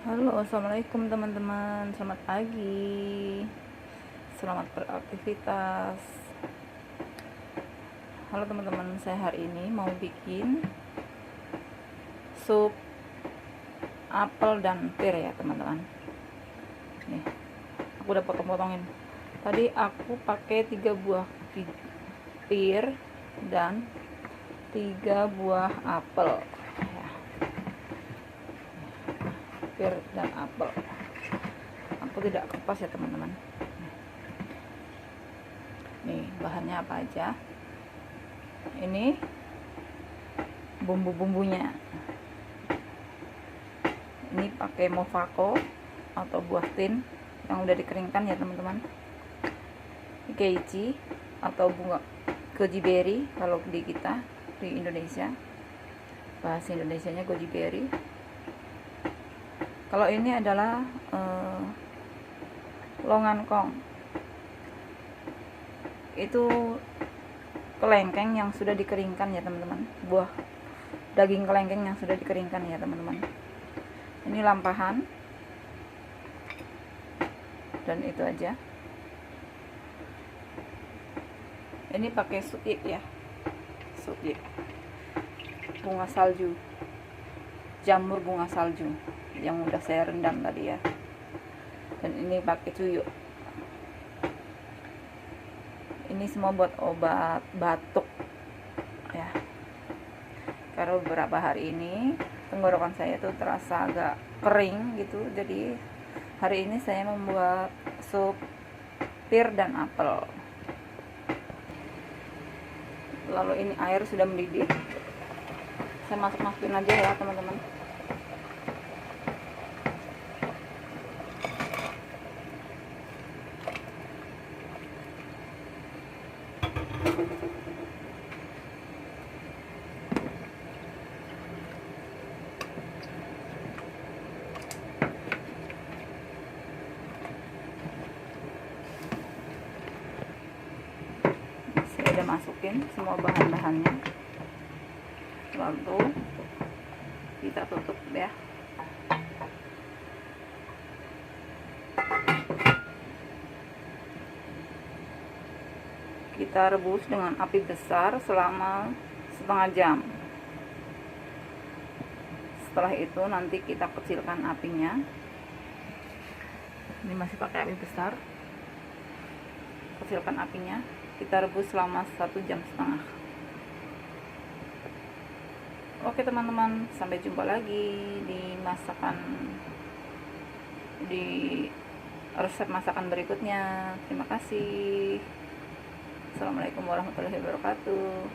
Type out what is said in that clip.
Halo, assalamualaikum teman-teman. Selamat pagi. Selamat beraktivitas. Halo teman-teman, saya hari ini mau bikin sup apel dan pir ya teman-teman. Nih, aku udah potong-potongin. Tadi aku pakai 3 buah pir dan 3 buah apel. Pir dan apel. Aku tidak kupas ya teman-teman. Nih bahannya apa aja. Ini bumbu-bumbunya. Ini pakai movako atau buah tin yang udah dikeringkan ya teman-teman. Keici atau bunga goji berry kalau di kita di Indonesia. Bahasa Indonesianya goji berry. Kalau ini adalah longan kong. Itu kelengkeng yang sudah dikeringkan ya teman-teman. Buah daging kelengkeng yang sudah dikeringkan ya teman-teman. Ini lampahan. Dan itu aja. Ini pakai suik ya. Suik. Bunga salju. Jamur bunga salju yang udah saya rendam tadi ya. Dan ini pakai cuyo. Ini semua buat obat batuk ya. Karena beberapa hari ini tenggorokan saya tuh terasa agak kering gitu. Jadi hari ini saya membuat sup pir dan apel. Lalu ini air sudah mendidih. Saya masukin aja ya teman-teman. Saya udah masukin semua bahan-bahannya, lalu kita tutup ya. Kita rebus dengan api besar selama setengah jam. Setelah itu nanti kita kecilkan apinya. Ini masih pakai api besar. Kecilkan apinya. Kita rebus selama 1,5 jam. Oke teman-teman, sampai jumpa lagi di resep masakan berikutnya. Terima kasih. Assalamualaikum warahmatullahi wabarakatuh.